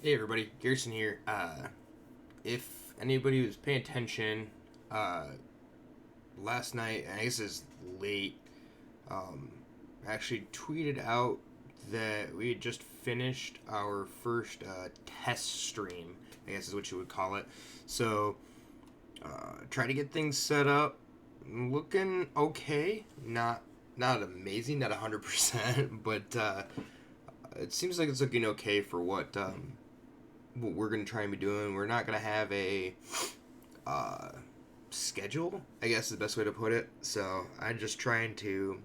Hey everybody, Garrison here. If anybody was paying attention, uh, last night, I guess it's late, I actually tweeted out that we had just finished our first test stream, I guess is what you would call it. So, try to get things set up. Looking okay. Not amazing, not 100%, but it seems like it's looking okay for what we're gonna try and be doing. We're not gonna have a uh, schedule, I guess is the best way to put it. So I'm just trying to.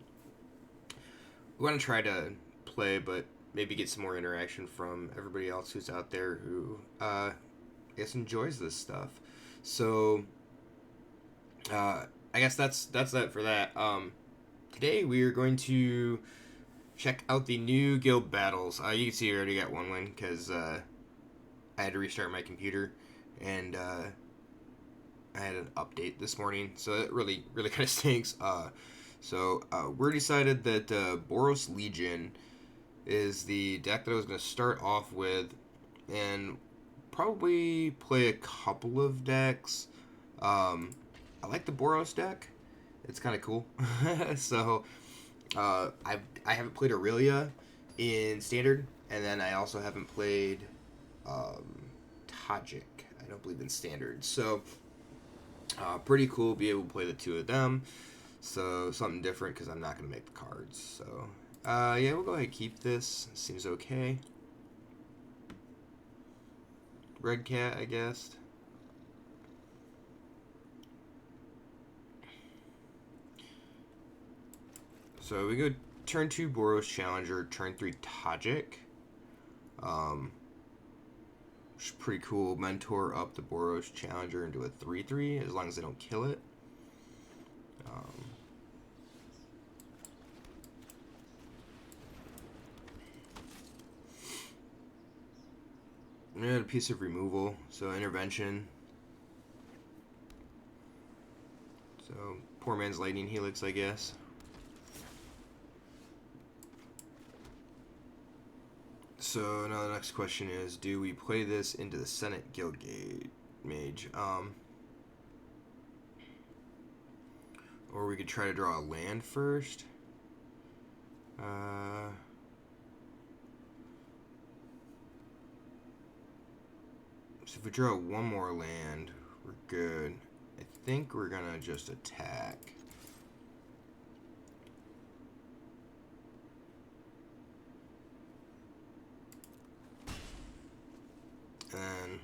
We want to try to play, but maybe get some more interaction from everybody else who's out there who, I guess, enjoys this stuff. So, I guess that's that for that. Today we are going to check out the new guild battles. You can see I already got one win because I had to restart my computer, and I had an update this morning, so it really kind of stinks. We're decided that Boros Legion is the deck that I was going to start off with, and probably play a couple of decks. I like the Boros deck; it's kind of cool. so I haven't played Aurelia in Standard, and then I also haven't played Tajik. I don't believe in Standard. So pretty cool be able to play the two of them. So something different because I'm not going to make the cards. So yeah, we'll go ahead and keep this. Seems okay. Red Cat, I guess. So we go turn 2 Boros Challenger, turn 3 Tajik. Which is pretty cool. Mentor up the Boros Challenger into a 3/3 as long as they don't kill it. And a piece of removal, so intervention. So poor man's lightning helix, I guess. So now the next question is, do we play this into the Senate Guildgate Mage? Or we could try to draw a land first. So if we draw one more land, we're good. I think we're gonna just attack. And then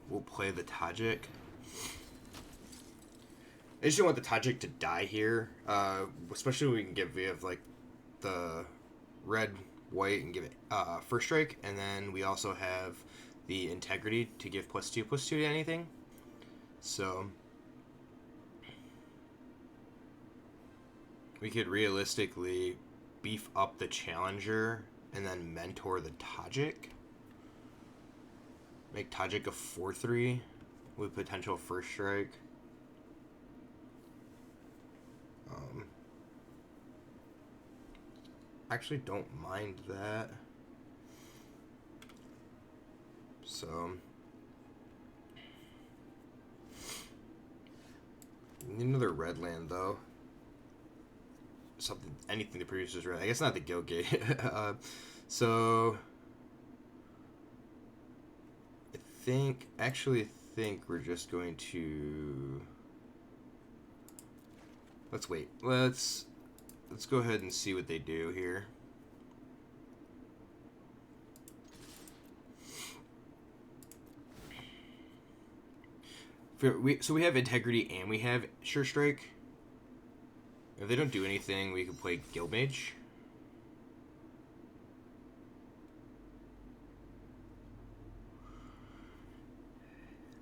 we'll play the Tajik. I just don't want the Tajik to die here, especially when we have like the red, white, and give it first strike, and then we also have the integrity to give +2/+2 to anything. So we could realistically beef up the challenger and then mentor the Tajik. Make Tajik a 4/3 with potential first strike. Actually don't mind that. So need another red land though. Anything that produces red. I guess not the Guildgate. So I think we're just going to let's wait. Let's go ahead and see what they do here. So we have integrity and we have sure strike. If they don't do anything, we can play Guildmage.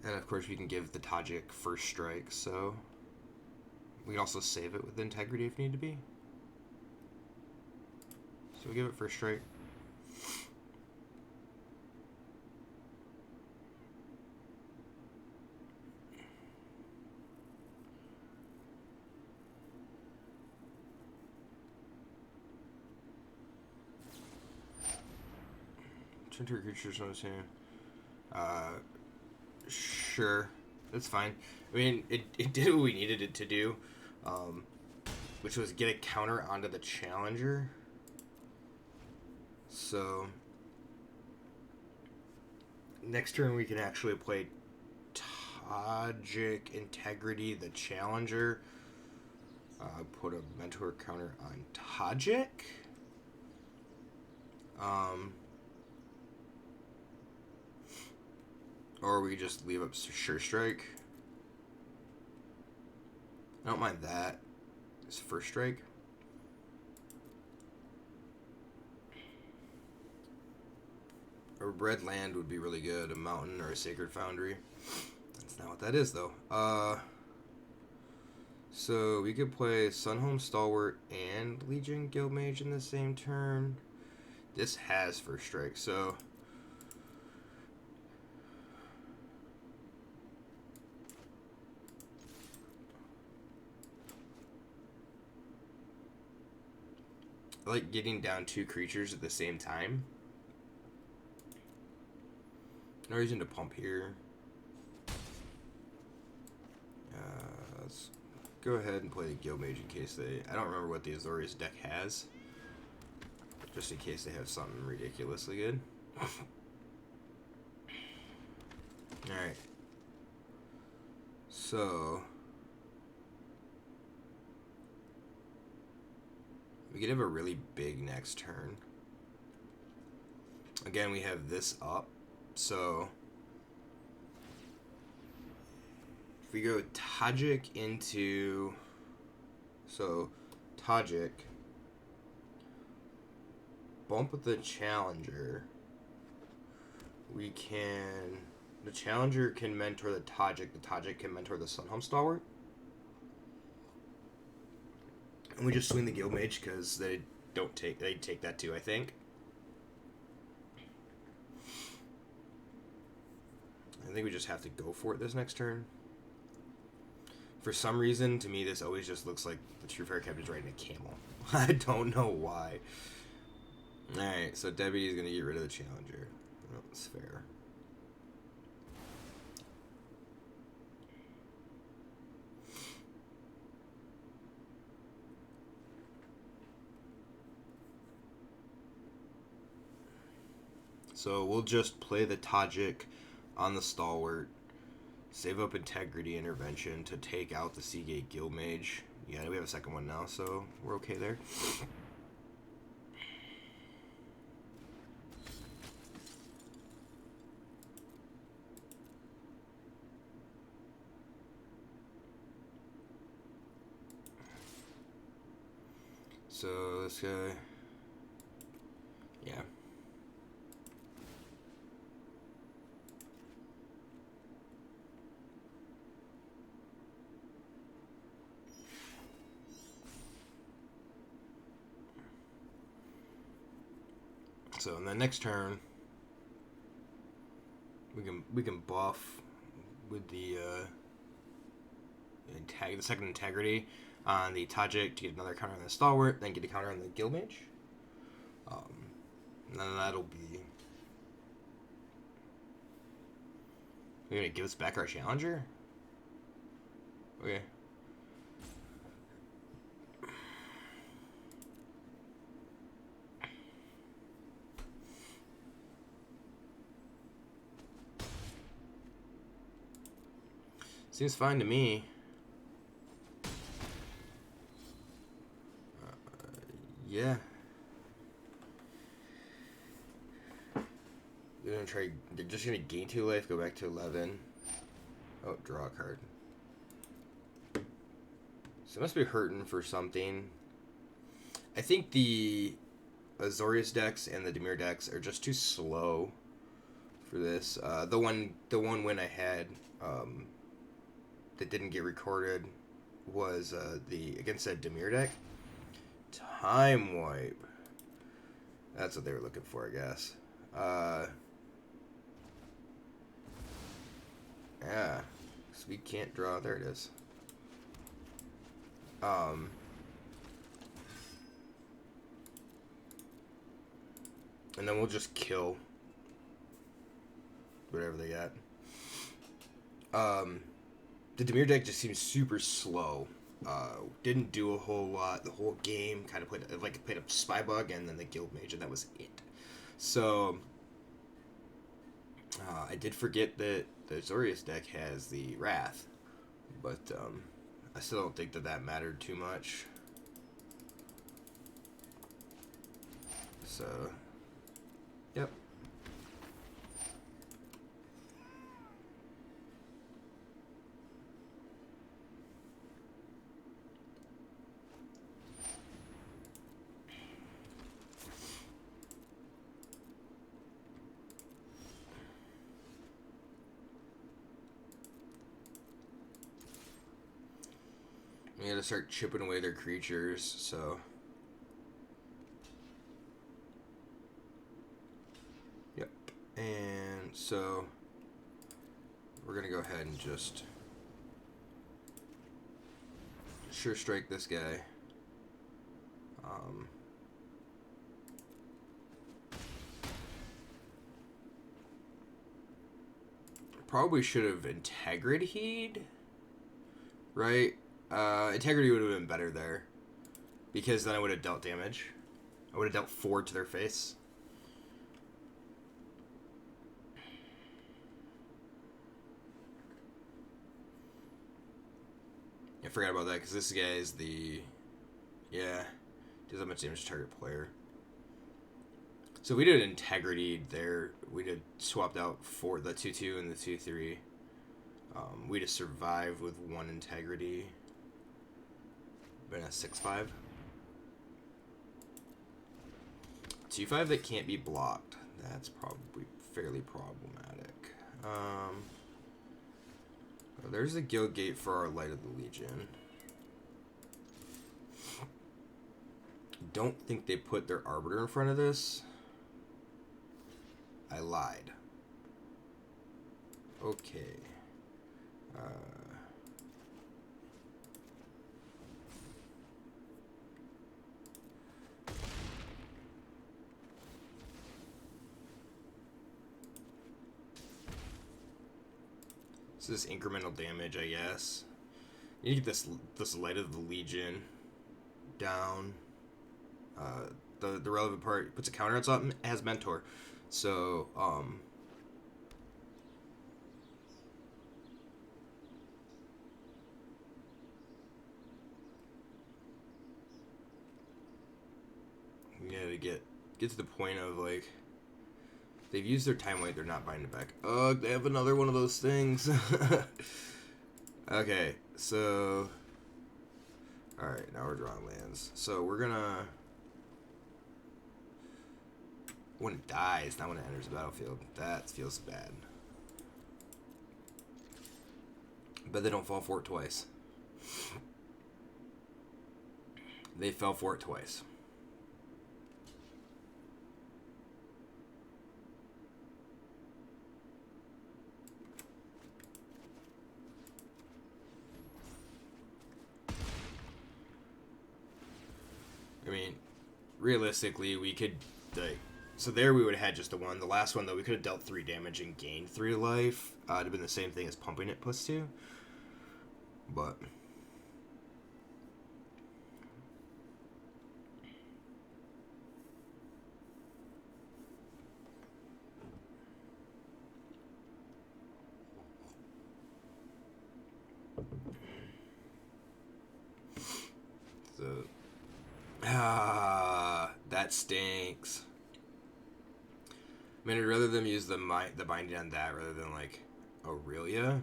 And of course we can give the Tajik first strike, so we can also save it with integrity if need to be. So we give it first strike. Turn to creatures on his hand. Sure, that's fine. I mean, it did what we needed it to do, which was get a counter onto the challenger. So next turn we can actually play Tajik Integrity, the challenger. Put a mentor counter on Tajik. Or we just leave up Sure Strike. I don't mind that. It's First Strike. A red land would be really good. A mountain or a Sacred Foundry. That's not what that is, though. So we could play Sunhome Stalwart and Legion Guildmage in the same turn. This has First Strike, so... I like getting down 2 creatures at the same time. No reason to pump here. Let's go ahead and play the Guildmage in case they... I don't remember what the Azorius deck has. Just in case they have something ridiculously good. Alright. So... we could have a really big next turn. Again, we have this up. So... if we go Tajik into... so, Tajik... bump with the challenger. We can... the challenger can mentor the Tajik can mentor the Sunhome Stalwart. And we just swing the Guildmage because they take that too, I think. I think we just have to go for it this next turn. For some reason, to me, this always just looks like the True Fairy Captain's riding a camel. I don't know why. Alright, so Deputy's going to get rid of the challenger. Oh, that's fair. So we'll just play the Tajik on the Stalwart. Save up Integrity Intervention to take out the Seagate Guildmage. Yeah, we have a second one now, so we're okay there. So this guy... yeah. So in the next turn, we can buff with the second Integrity on the Tajik to get another counter on the Stalwart, then get a counter on the Guildmage. And then that'll be... you're gonna give us back our challenger? Okay. Seems fine to me. Yeah. They're just gonna gain 2 life, go back to 11. Oh, draw a card. So it must be hurting for something. I think the Azorius decks and the Dimir decks are just too slow for this. The one win I had that didn't get recorded was against that Dimir deck. Time Wipe. That's what they were looking for, I guess. Yeah. So we can't draw. There it is. And then we'll just kill whatever they got. The Dimir deck just seems super slow. Didn't do a whole lot the whole game. Kind of played a Spy Bug and then the Guild Mage, and that was it. So I did forget that the Azorius deck has the Wrath, but I still don't think that mattered too much. So, yep. We gotta start chipping away their creatures, so. Yep. And so, we're gonna go ahead and just sure strike this guy. Probably should have Integrity, right? Integrity would have been better there, because then I would have dealt damage. I would have dealt 4 to their face. I forgot about that, because this guy is the... Yeah, does that much damage to target player. So we did Integrity there. We did swapped out for the 2/2 and the 2/3. We just survived with 1 Integrity. Been a 6/5. 2/5 that can't be blocked. That's probably fairly problematic. Oh, there's the Guild Gate for our Light of the Legion. Don't think they put their Arbiter in front of this. I lied. Okay. So this incremental damage, I guess. You need to get this Light of the Legion down. The relevant part puts a counter on something, it has Mentor. So, you gotta get to the point of, like, they've used their time weight, they're not buying it back. Oh, they have another one of those things. Okay, so... Alright, now we're drawing lands. So we're gonna... When it dies, not when it enters the battlefield. That feels bad. But they don't fall for it twice. They fell for it twice. I mean, realistically, we could, like, so there we would have had just the one. The last one, though, we could have dealt 3 damage and gained 3 life. It'd have been the same thing as pumping it +2. But... So... that stinks. I mean, I'd rather them use the binding on that rather than, like, Aurelia.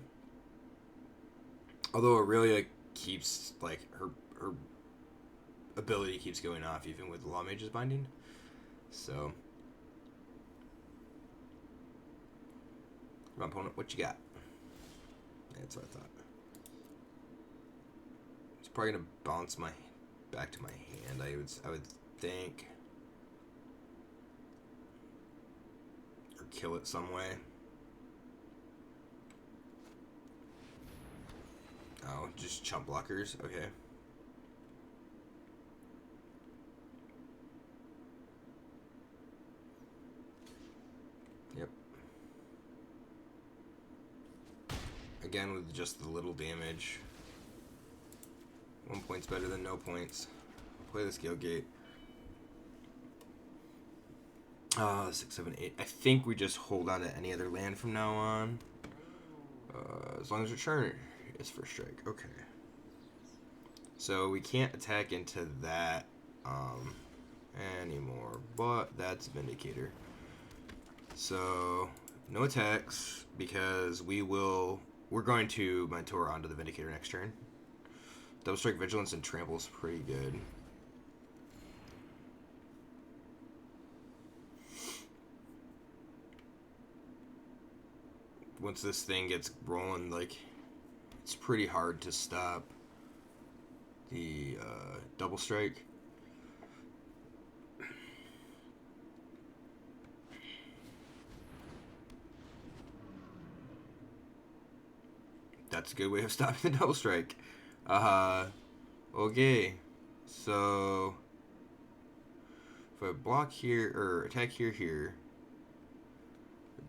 Although Aurelia keeps, like, her ability keeps going off even with the Law Mage's binding. So. Come on, opponent, what you got? Yeah, that's what I thought. It's probably gonna bounce back to my hand, I would think. Or kill it some way. Oh, just chump blockers? Okay. Yep. again with just the little damage. 1 point's better than no points. Play the Scale Gate. 6, 7, 8. I think we just hold on to any other land from now on. As long as return is first strike. Okay. So we can't attack into that anymore, but that's Vindicator. So no attacks because we're going to Mentor onto the Vindicator next turn. Double Strike, Vigilance, and Trample is pretty good. Once this thing gets rolling, like, it's pretty hard to stop the Double Strike. That's a good way of stopping the Double Strike. Okay. So if I block here, or attack here,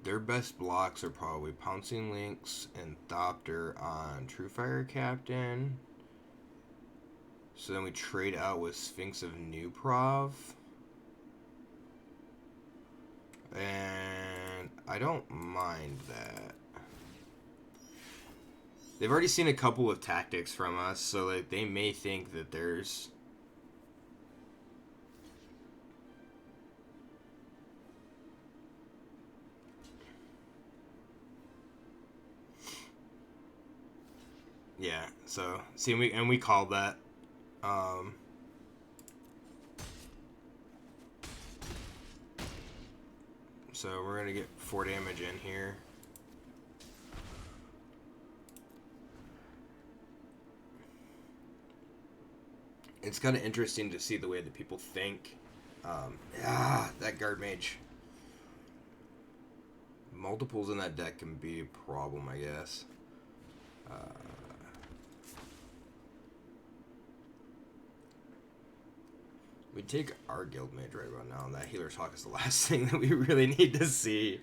their best blocks are probably Pouncing Lynx and Thopter on Truefire Captain. So then we trade out with Sphinx of Nuprov. And I don't mind that. They've already seen a couple of tactics from us, so like they may think that there's yeah. So see, we called that. So we're gonna get 4 damage in here. It's kind of interesting to see the way that people think. That Guard Mage. Multiples in that deck can be a problem, I guess. We take our Guild Mage right about now, and that Healer's Hawk is the last thing that we really need to see.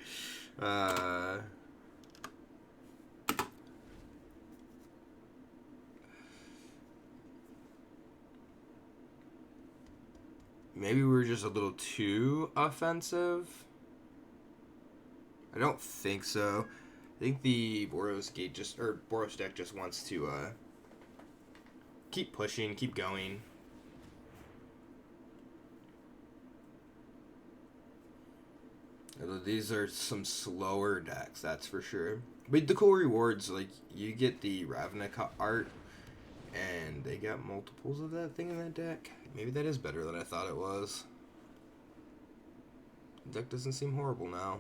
Maybe we're just a little too offensive. I don't think so. I think the Boros deck just wants to keep pushing, keep going. Although these are some slower decks, that's for sure. But the cool rewards, like you get the Ravnica art, and they got multiples of that thing in that deck. Maybe that is better than I thought it was. The deck doesn't seem horrible now.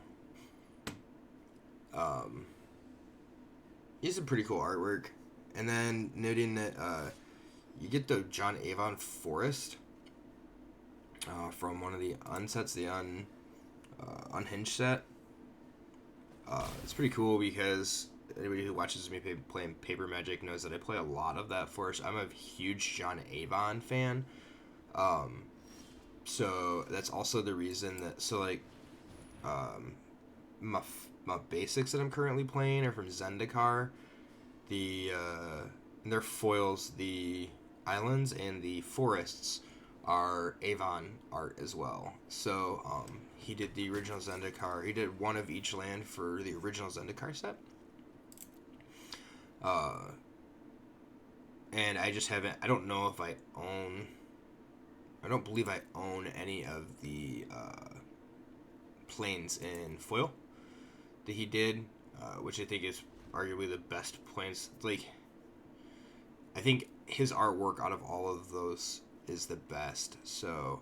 He's some pretty cool artwork. And then noting that you get the John Avon Forest from one of the unsets, the Unhinged set. It's pretty cool because anybody who watches me playing Paper Magic knows that I play a lot of that Forest. I'm a huge John Avon fan. So that's also the reason that, so like, my basics that I'm currently playing are from Zendikar. Their foils, the islands and the forests are Avon art as well. So, he did the original Zendikar. He did one of each land for the original Zendikar set. And I just haven't, I don't know if I don't believe I own any of the planes in foil that he did, which I think is arguably the best planes. Like, I think his artwork out of all of those is the best. So,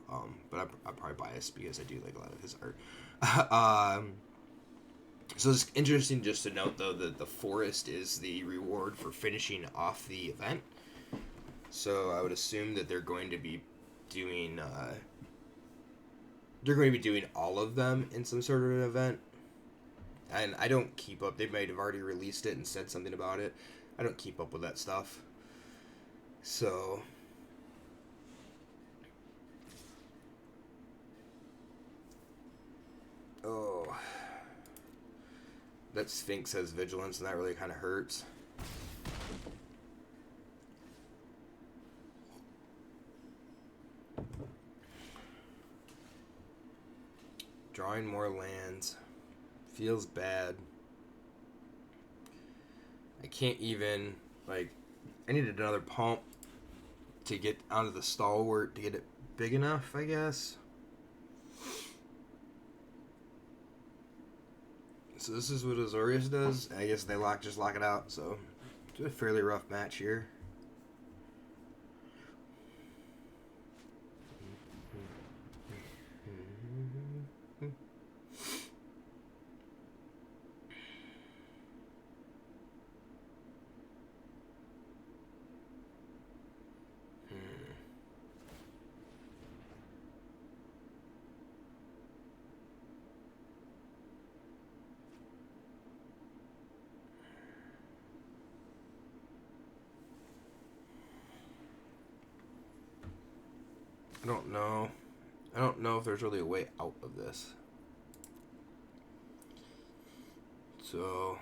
but I'm probably biased because I do like a lot of his art. So it's interesting just to note, though, that the forest is the reward for finishing off the event. So I would assume that they're going to be doing all of them in some sort of an event. And I don't keep up. They might have already released it and said something about it. I don't keep up with that stuff. So that Sphinx has Vigilance, and that really kind of hurts. find more lands. Feels bad. I can't even, like, I needed another pump to get onto the stalwart to get it big enough, I guess. So this is what Azorius does. I guess they just lock it out, so it's a fairly rough match here. I don't know. I don't know if there's really a way out of this. So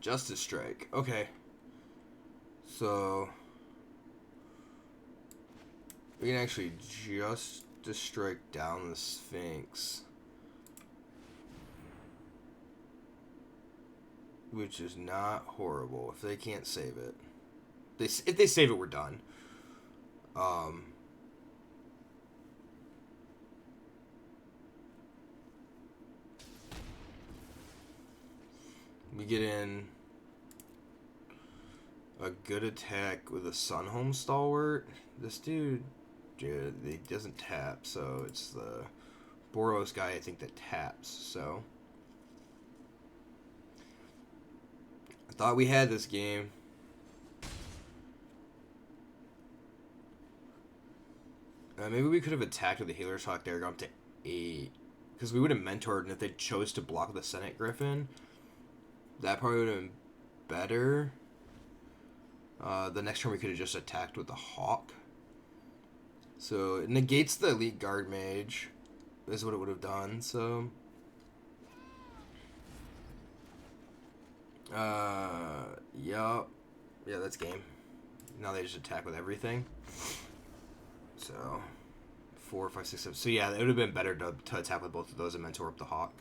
Justice Strike. Okay. So we can actually just strike down the Sphinx, which is not horrible if they can't save it. If they save it, we're done. We get in a good attack with a Sunhome Stalwart. This dude, he doesn't tap, so it's the Boros guy, I think, that taps, so. I thought we had this game. Maybe we could have attacked with the Healer's Hawk there, gone up to 8. Because we would have mentored, and if they chose to block with the Senate Griffin, that probably would have been better. The next turn we could have just attacked with the Hawk. So it negates the Elite Guard Mage, is what it would have done, so. Yup. Yeah, that's game. Now they just attack with everything. So 4, 5, 6, 7. So yeah, it would have been better to attack with both of those and mentor up the Hawk.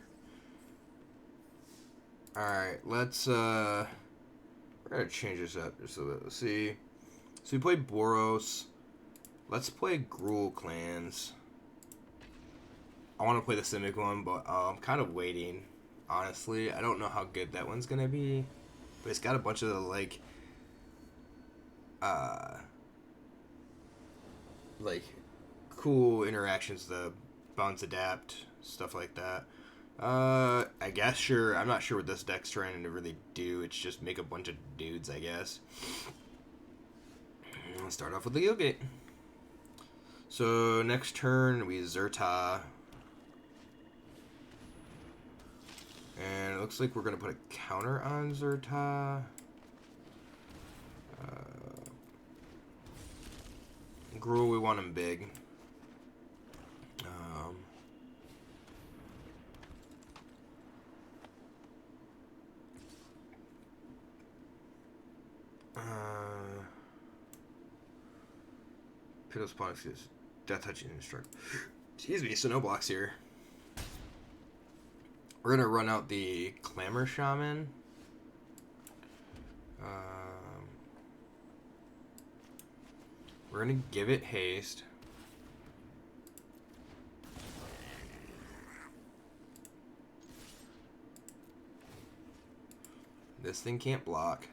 Alright, we're gonna change this up just a little bit. Let's see. So we played Boros. Let's play Gruul Clans. I want to play the Simic one, but I'm kind of waiting. Honestly, I don't know how good that one's gonna be, but it's got a bunch of the like cool interactions, the bounce adapt, stuff like that. I guess sure. I'm not sure what this deck's trying to really do. It's just make a bunch of dudes, I guess. Let's start off with the Gilgate. So next turn we Zerta. And it looks like we're going to put a counter on Zerta. Gruul, we want him big. Piddle's Pawn, excuse. Death Touching Instruct. Excuse me, so no blocks here. We're going to run out the Clamor Shaman. We're going to give it haste. This thing can't block.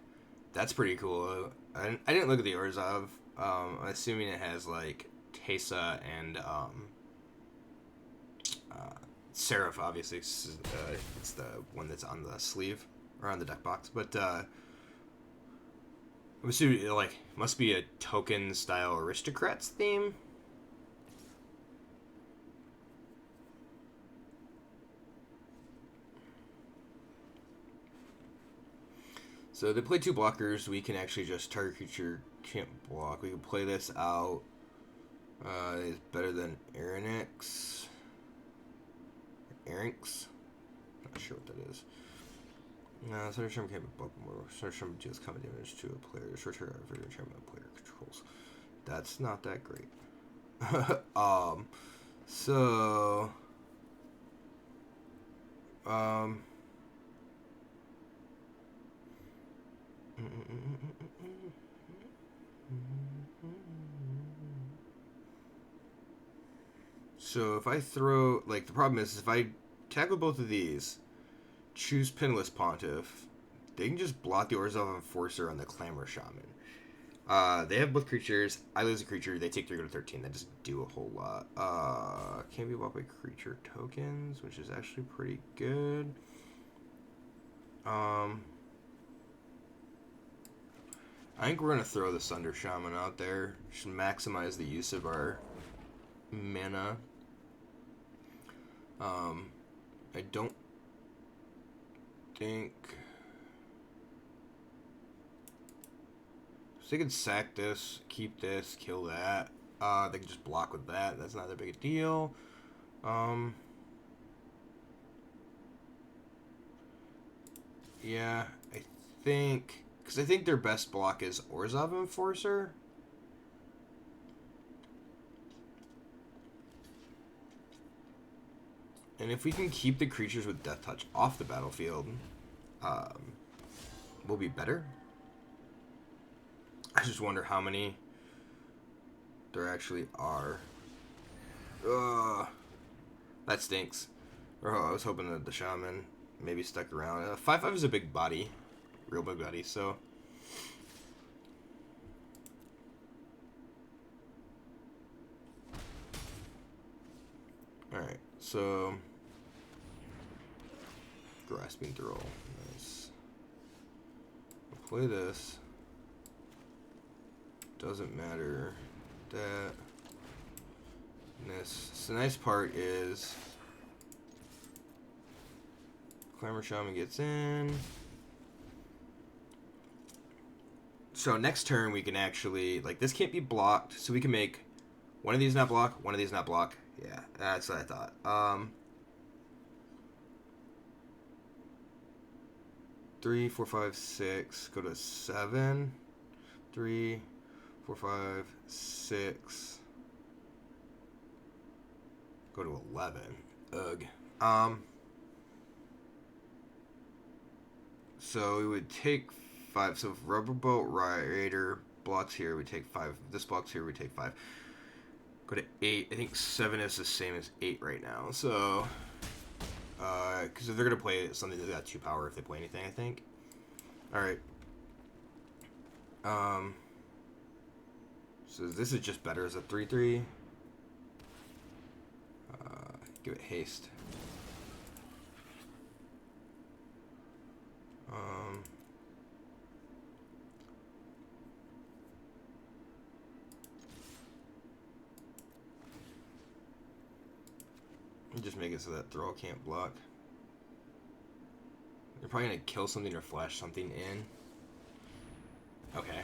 That's pretty cool. I didn't look at the Orzhov. I'm assuming it has like Teysa and Seraph, obviously. It's the one that's on the sleeve or on the deck box. But I'm assuming it like must be a token style Aristocrats theme. So they play 2 blockers. We can actually just target creature can't block. We can play this out. It's better than Erinx. Not sure what that is. No, Thunder Charm can't be blocked more. Thunder Charm deals combat damage to a player. Short term for your charm a player controls. That's not that great. So um so if I throw, like, the problem is if I tackle both of these, choose Pinless Pontiff, they can just block the Orzhov Enforcer on the Clamor Shaman. They have both creatures. I lose a creature. They take 3, go to 13. That doesn't do a whole lot. Can't be blocked by creature tokens, which is actually pretty good. I think we're gonna throw the Sunder Shaman out there. Should maximize the use of our mana. I don't think. So they can sack this, keep this, kill that. They can just block with that. That's not that big a deal. Yeah, I think... Because I think their best block is Orzhov Enforcer. And if we can keep the creatures with Death Touch off the battlefield, we'll be better. I just wonder how many there actually are. That stinks. I was hoping that the Shaman maybe stuck around. 5/5 is a big body. Real big body, so... Alright, so... Grasping Throw. Nice. I'll play this. Doesn't matter. That. This. So the nice part is... Clamor Shaman gets in. So next turn we can actually... Like, this can't be blocked, so we can make one of these not block, one of these not block. Yeah, that's what I thought. 3, 4, 5, 6. Go to 7. 3, 4, 5, 6. Go to 11. Ugh. So we would take 5. So if Rubber Boat Raider blocks here, we take 5. This blocks here, we take 5. Go to 8. I think 7 is the same as 8 right now. So, because if they're gonna play something that's got 2 power, if they play anything, I think. All right. So this is just better as a 3/3. Give it haste. Just make it so that throw can't block. They're probably gonna kill something or flash something in. Okay.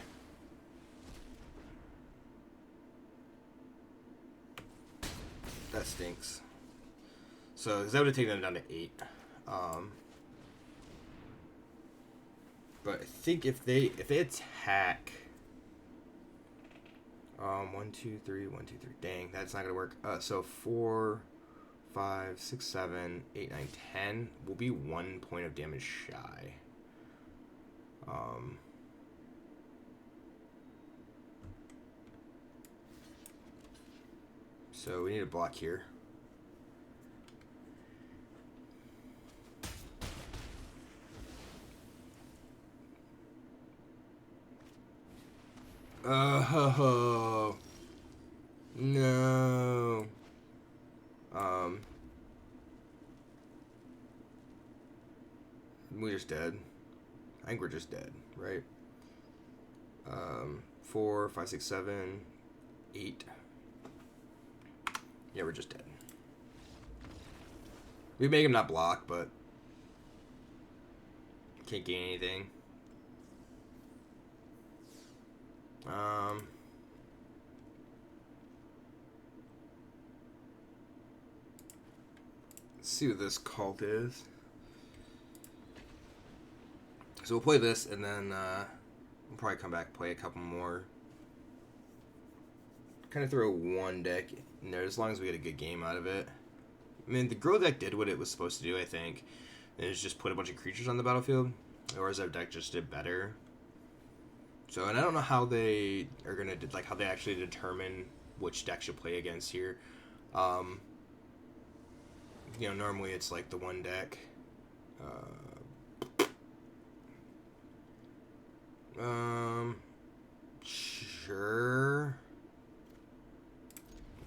That stinks. So that would have taken them down to 8. But I think if they attack, 1, 2, 3, 1, 2, 3. Dang, that's not gonna work. So 4, 5, 6, 7, 8, 9, 10 will be 1 point of damage shy. So we need a block here. Oh no. We're just dead. I think we're just dead, right? 4, 5, 6, 7, 8. Yeah, we're just dead. We make him not block, but can't gain anything. Let's see what this cult is. So we'll play this, and then we'll probably come back and play a couple more. Kind of throw one deck in there as long as we get a good game out of it. I mean, the Gruul deck did what it was supposed to do, I think. It was just put a bunch of creatures on the battlefield. Whereas our deck just did better. So, and I don't know how they are going to, like, how they actually determine which deck should play against here. You know, normally it's like the one deck. Sure.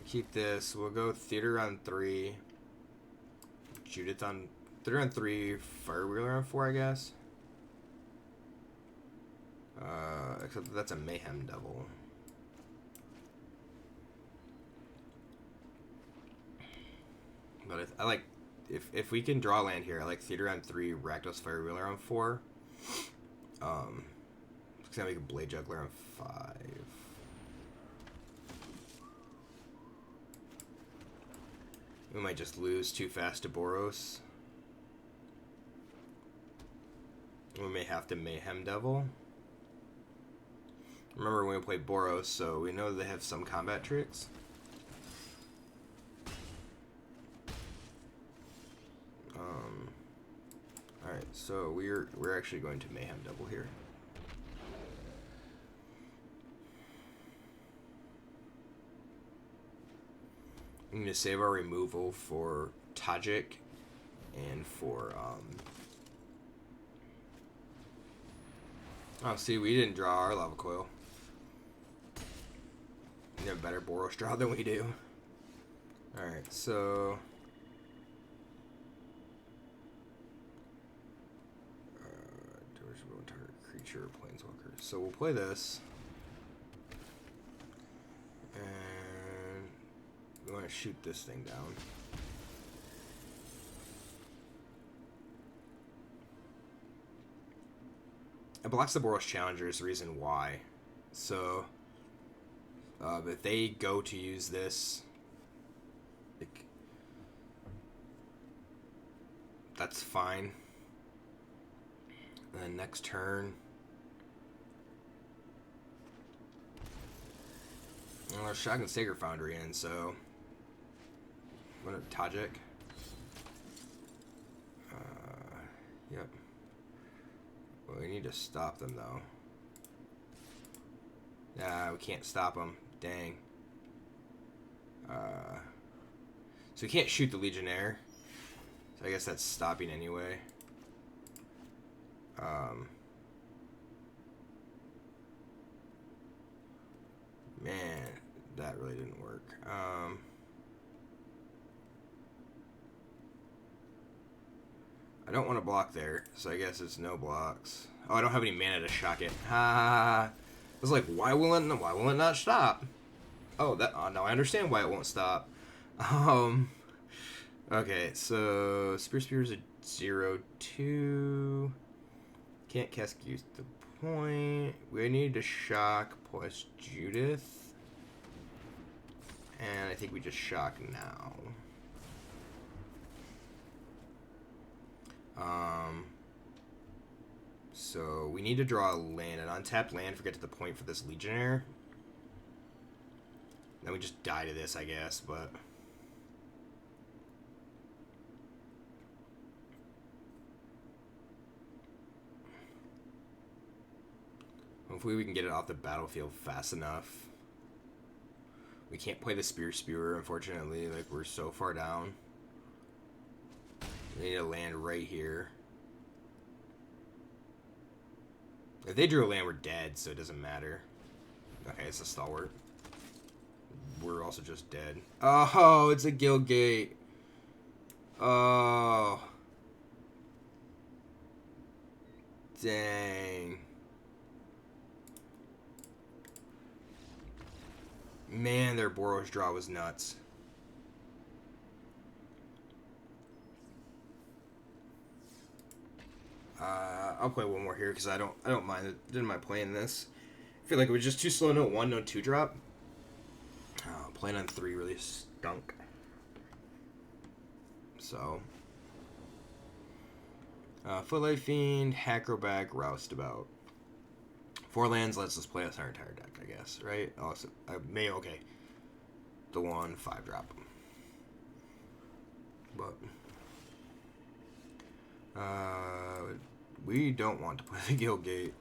Keep this. We'll go Theater on 3. Judith on... Theater on 3, Firewheeler on 4, I guess. Except that's a Mayhem Devil. But I like... If we can draw land here, I like Theater on 3, Rakdos Firewheeler on 4. Because then we can Blade Juggler on 5. We might just lose too fast to Boros. We may have to Mayhem Devil. Remember when we played Boros, so we know they have some combat tricks. Alright, so we're actually going to Mayhem Devil here. I'm going to save our removal for Tajik and for, oh, see, we didn't draw our Lava Coil. You have a better Boros draw than we do. Alright, so... target creature or planeswalker. So we'll play this. And we want to shoot this thing down. It blocks the Boros Challenger is the reason why. So, if they go to use this, like, that's fine. And then next turn, well, there's Shotgun Sacred Foundry in, so what a Tajik. Yep. Well, we need to stop them though. Nah, we can't stop them. Dang. So we can't shoot the Legionnaire. So I guess that's stopping anyway. Man, that really didn't work. I don't want to block there, so I guess it's no blocks. Oh, I don't have any mana to shock it. Ha! I was like, why will it not stop? Oh, now I understand why it won't stop. Okay, so Spear is a 0/2. Can't cast use the point. We need to shock plus Judith. And I think we just shock now. So we need to draw a land, an untapped land, forget to the point for this Legionnaire. Then we just die to this, I guess, but... hopefully we can get it off the battlefield fast enough. We can't play the Spewer, unfortunately. Like, we're so far down. We need to land right here. If they drew a land, we're dead, so it doesn't matter. Okay, it's a Stalwart. We're also just dead. Oh, it's a Guildgate. Oh. Dang. Man, their Boros draw was nuts. I'll play one more here because I don't mind it. Didn't mind playing this. I feel like it was just too slow. No 1, no 2 drop. Playing on 3 really stunk. So Footlight Fiend, Acrobat, Roustabout. 4 lands lets us play us our entire deck, I guess, right? Oh, so okay. The 1 5-drop. But we don't want to play the Guildgate.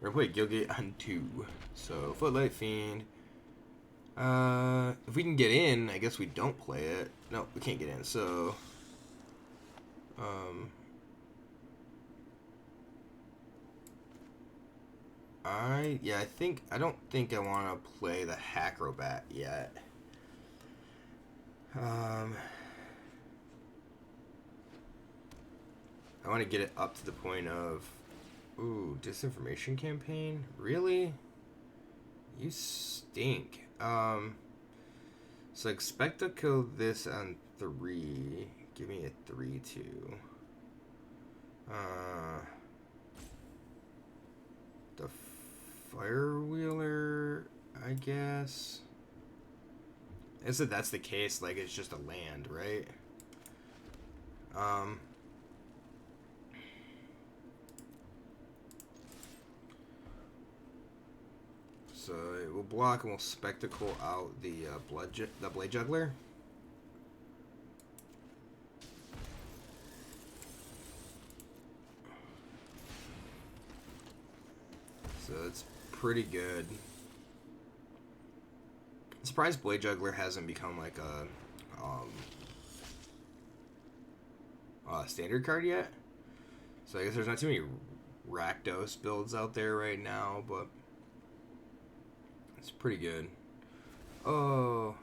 We're gonna play Guildgate on 2. So Footlight Fiend. If we can get in, I guess we don't play it. No, we can't get in. So I don't think I want to play the Acrobat yet. I want to get it up to the point of, ooh, disinformation campaign? Really? You stink. So expect to kill this on 3. Give me a 3/2. The Firewheeler, I guess. I said that's the case, like it's just a land, right? So it will block and we'll spectacle out the Blade Juggler. So it's pretty good. I'm surprised Blade Juggler hasn't become like a standard card yet. So I guess there's not too many Rakdos builds out there right now, but it's pretty good. Oh,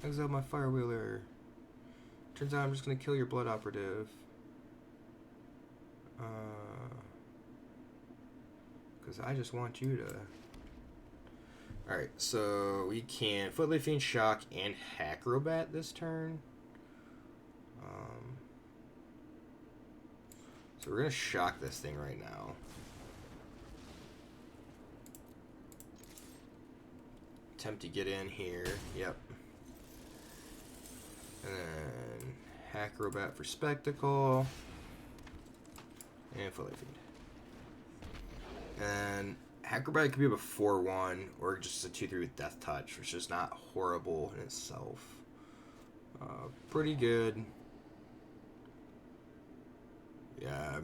exile my Firewheeler. Turns out I'm just gonna kill your Blood Operative. Because I just want you to... Alright, so we can Footlight Fiend, Shock, and Acrobat this turn. So we're going to Shock this thing right now. Attempt to get in here. Yep. And then Acrobat for Spectacle. And Footlight Fiend. And Acrobat could be up a 4/1 or just a 2/3 with Death Touch, which is not horrible in itself. Pretty good. Yeah.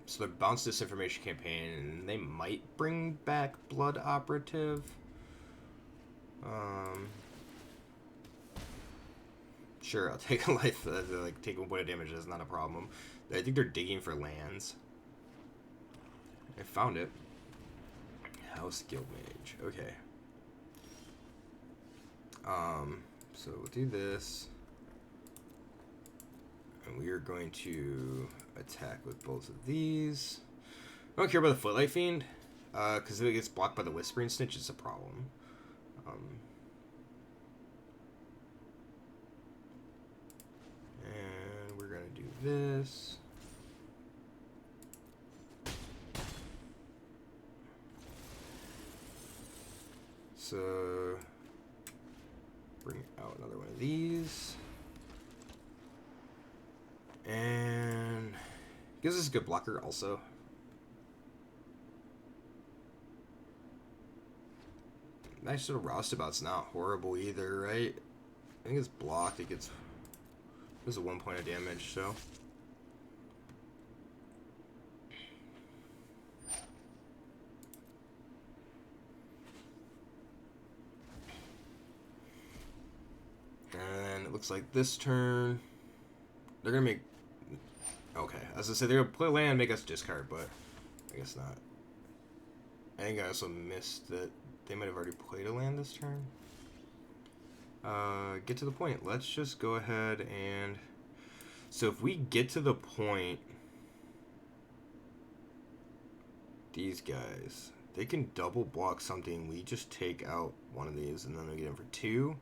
So they bounced Disinformation campaign, and they might bring back Blood Operative. Sure, I'll take a life. Like take 1 point of damage. That's not a problem. I think they're digging for lands. I found it. House Guild Mage. Okay. So we'll do this. And we are going to attack with both of these. I don't care about the Footlight Fiend. Because if it gets blocked by the Whispering Snitch, it's a problem. And we're going to do this. So, bring out another one of these. And gives us a good blocker also. Nice little Roustabout's not horrible either, right? I think it's blocked. It gets... This is 1 point of damage, so... And it looks like this turn, they're going to make... Okay, as I said, they're going to play land and make us discard, but I guess not. I think I also missed that they might have already played a land this turn. Get to the point. Let's just go ahead and... So if we get to the point, these guys, they can double block something. We just take out one of these and then we get in for 2.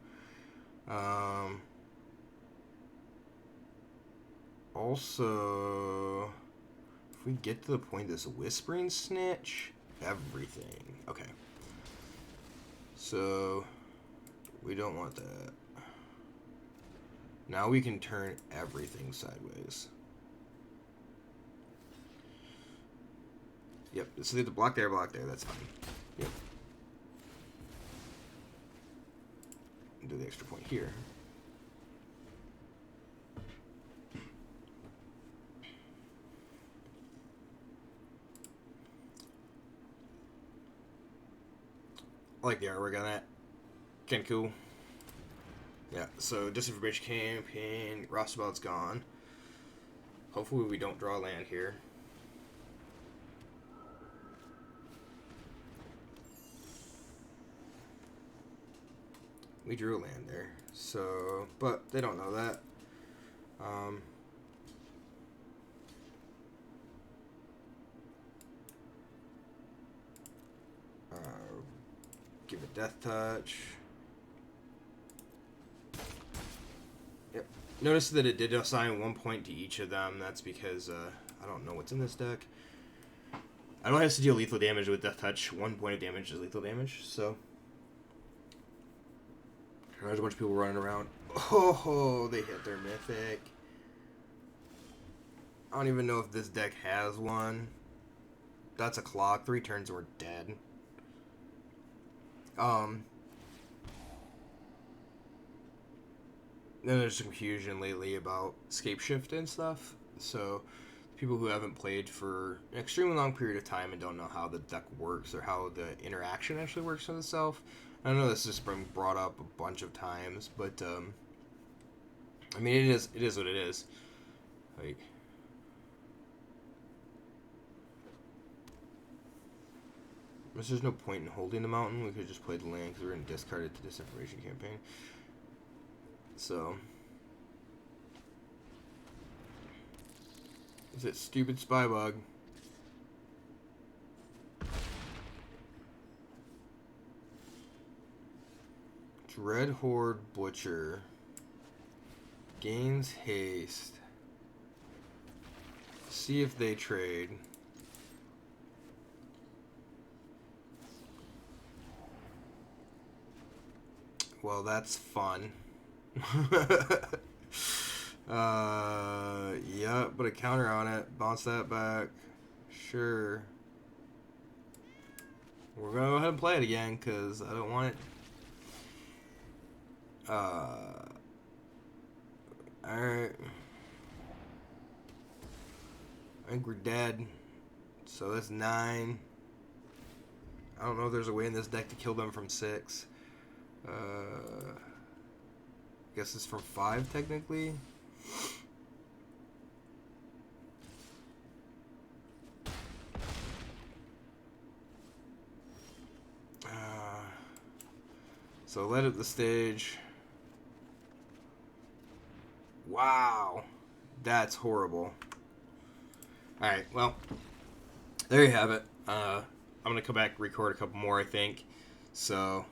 Also, if we get to the point, this Whispering Snitch, everything. Okay. So, we don't want that. Now we can turn everything sideways. Yep, so the block there, that's fine. Yep. Do the extra point here. I like the artwork on that. Kinda cool. Yeah, so disinformation campaign, Roustabout's gone. Hopefully we don't draw land here. We drew a land there, so, but they don't know that. Give a death touch. Yep. Notice that it did assign 1 point to each of them. That's because I don't know what's in this deck. I don't have to deal lethal damage with death touch. 1 point of damage is lethal damage, so. There's a bunch of people running around. Oh, they hit their mythic. I don't even know if this deck has one. That's a clock. 3 turns, we're dead. Then there's some confusion lately about scape shift and stuff. So people who haven't played for an extremely long period of time and don't know how the deck works or how the interaction actually works with itself. I know this has been brought up a bunch of times, but I mean it is what it is. Like, there's no point in holding the mountain. We could just play the land because we're going to discard it to disinformation campaign. So, is it stupid spy bug? Dread Horde Butcher gains haste. See if they trade. Well, that's fun. Yeah, put a counter on it. Bounce that back. Sure. We're gonna go ahead and play it again because I don't want it. Alright. I think we're dead. So that's 9. I don't know if there's a way in this deck to kill them from 6. I guess it's from 5 technically. So let up the stage. Wow, that's horrible. All right, well, there you have it. I'm gonna come back and record a couple more, I think. So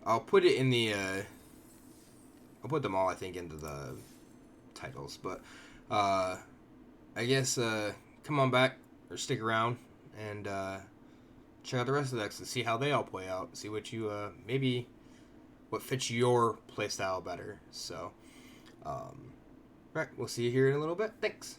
I'll put it in the. I'll put them all, I think, into the titles. But I guess come on back or stick around and check out the rest of the decks and see how they all play out. See what you maybe what fits your playstyle better. So, right, we'll see you here in a little bit. Thanks.